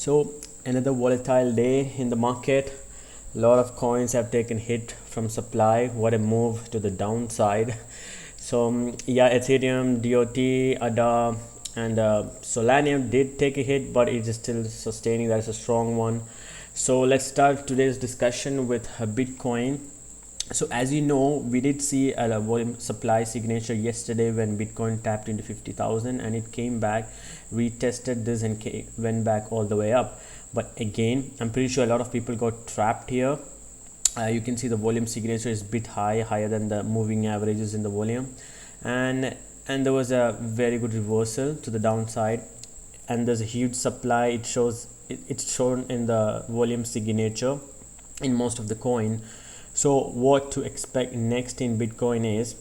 So another volatile day in the market. A lot of coins have taken hit from supply. What a move to the downside. So yeah, Ethereum, DOT, ADA, and Solana did take a hit, but it is still sustaining. That's a strong one. So let's start today's discussion with Bitcoin. So as you know, we did see a volume supply signature yesterday when Bitcoin tapped into 50,000 and it came back, retested this and went back all the way up. But again, I'm pretty sure a lot of people got trapped here. You can see the volume signature is a bit higher than the moving averages in the volume, and there was a very good reversal to the downside, and there's a huge supply. It's shown in the volume signature in most of the coin. So what to expect next in Bitcoin is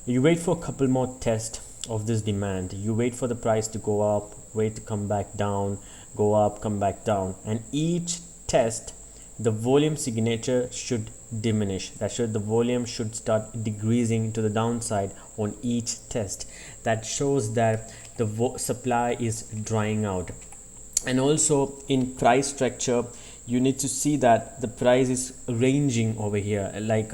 you wait for a couple more tests of this demand. You wait for the price to go up, wait to come back down, go up, come back down, and each test the volume signature should diminish. The volume should start decreasing to the downside on each test. That shows that the supply is drying out. And also in price structure, you need to see that the price is ranging over here, like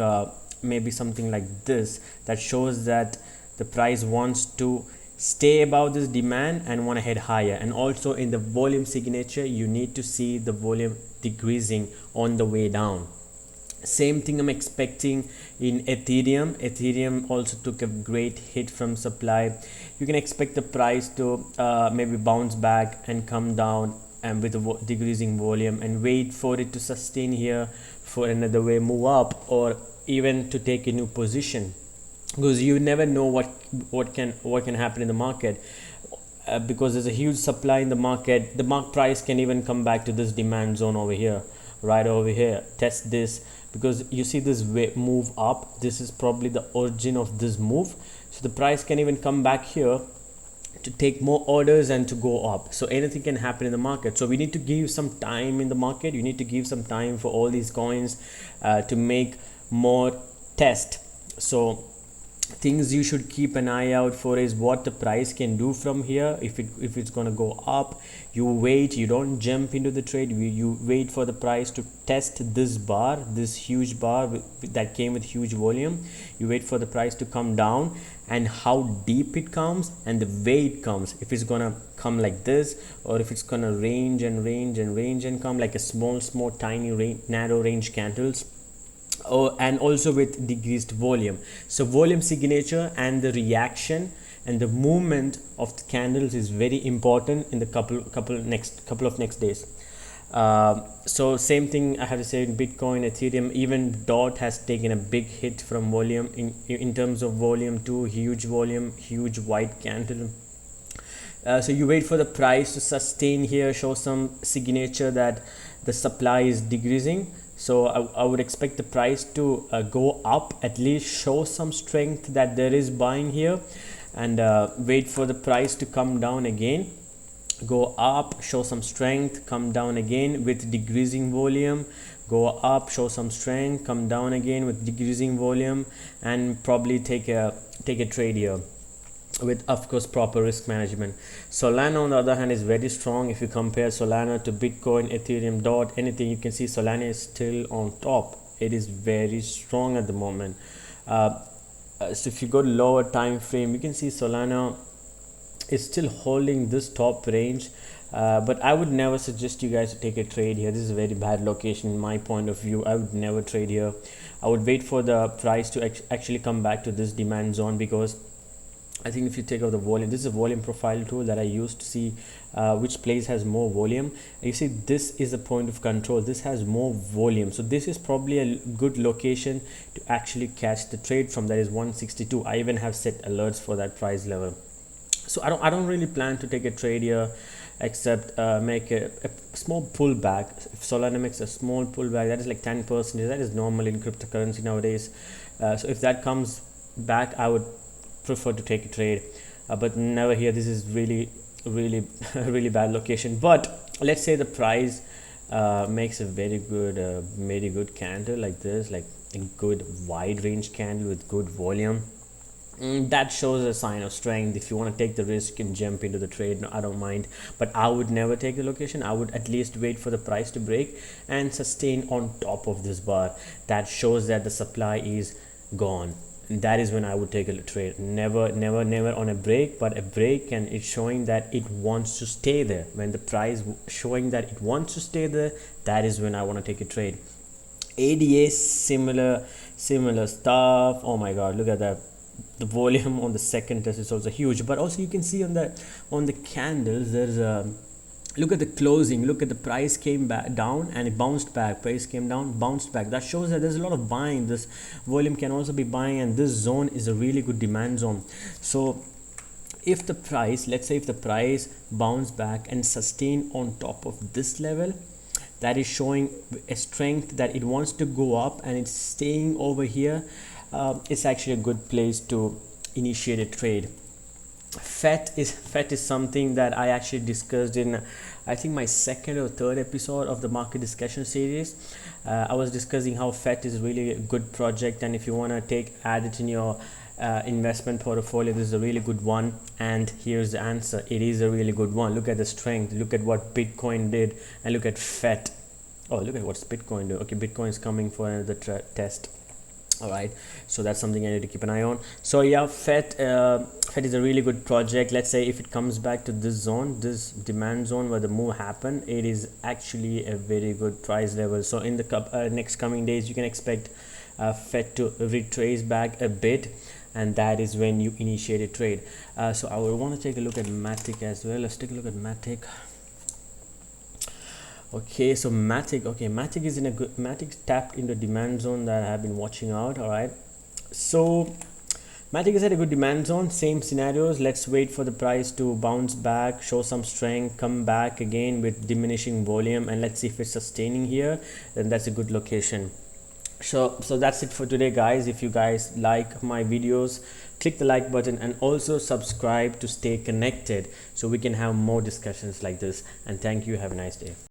maybe something like this, that shows that the price wants to stay above this demand and want to head higher. And also in the volume signature, you need to see the volume decreasing on the way down. Same thing I'm expecting in Ethereum also took a great hit from supply. You can expect the price to maybe bounce back and come down and with a decreasing volume, and wait for it to sustain here for another way move up, or even to take a new position, because you never know what can happen in the market. Because there's a huge supply in the market, the price can even come back to this demand zone over here, right over here, test this, because you see this move up. This is probably the origin of this move, so the price can even come back here to take more orders and to go up. So anything can happen in the market, so we need to give some time in the market. You need to give some time for all these coins to make more test. So things you should keep an eye out for is what the price can do from here. If it's going to go up, you wait, you don't jump into the trade. You wait for the price to test this bar, this huge bar that came with huge volume. You wait for the price to come down and how deep it comes and the way it comes. If it's gonna come like this, or if it's gonna range and come like a small tiny narrow range candles. And also with decreased volume. So volume signature and the reaction and the movement of the candles is very important in the couple of next days. So same thing I have to say in Bitcoin, Ethereum, even DOT has taken a big hit from volume in terms of volume too. Huge volume, huge white candle. So you wait for the price to sustain here, show some signature that the supply is decreasing. So I would expect the price to go up, at least show some strength that there is buying here, and wait for the price to come down again, go up, show some strength, come down again with decreasing volume, go up, show some strength, come down again with decreasing volume, and probably take a trade here with, of course, proper risk management. Solana on the other hand is very strong. If you compare Solana to Bitcoin, Ethereum, DOT, anything, you can see Solana is still on top. It is very strong at the moment. So if you go to lower time frame, you can see Solana is still holding this top range, but I would never suggest you guys to take a trade here. This is a very bad location in my point of view. I would never trade here. I would wait for the price to actually come back to this demand zone, because I think if you take out the volume, this is a volume profile tool that I used to see which place has more volume. You see, this is a point of control. This has more volume, so this is probably a good location to actually catch the trade from. That is 162. I even have set alerts for that price level. So I don't really plan to take a trade here, except make a small pullback. If Solana makes a small pullback, that is like 10%. That is normal in cryptocurrency nowadays. So if that comes back, I would prefer to take a trade, but never here. This is really really bad location. But let's say the price makes a very good candle like this, like a good wide range candle with good volume, that shows a sign of strength. If you want to take the risk and jump into the trade, no, I don't mind, but I would never take the location. I would at least wait for the price to break and sustain on top of this bar. That shows that the supply is gone, and that is when I would take a trade. Never on a break, but a break and it's showing that it wants to stay there. When the price showing that it wants to stay there, that is when I want to take a trade. ADA, similar stuff. Oh my god, look at that. The volume on the second test is also huge, but also you can see on the candles, there's a look at the closing, look at the price came back down and it bounced back, price came down, bounced back. That shows that there's a lot of buying. This volume can also be buying, and this zone is a really good demand zone. So if the price, let's say if the price bounce back and sustain on top of this level, that is showing a strength that it wants to go up and it's staying over here. It's actually a good place to initiate a trade. FET is something that I actually discussed in, I think, my second or third episode of the market discussion series. I was discussing how FET is really a good project, and if you want to add it in your investment portfolio, this is a really good one. And here's the answer: it is a really good one. Look at the strength, look at what Bitcoin did, and look at FET. Oh, look at what's Bitcoin do. Okay, Bitcoin is coming for another test. All right, so that's something I need to keep an eye on. So yeah, FET is a really good project. Let's say if it comes back to this zone, this demand zone where the move happened, it is actually a very good price level. So in the next coming days, you can expect FET to retrace back a bit, and that is when you initiate a trade. So I would want to take a look at Matic as well. Let's take a look at Matic. Okay, so Matic is in a good, Matic tapped into demand zone that I have been watching out. All right, so Matic is at a good demand zone, same scenarios. Let's wait for the price to bounce back, show some strength, come back again with diminishing volume, and let's see if it's sustaining here. Then that's a good location. So that's it for today, guys. If you guys like my videos, click the like button and also subscribe to stay connected so we can have more discussions like this. And thank you. Have a nice day.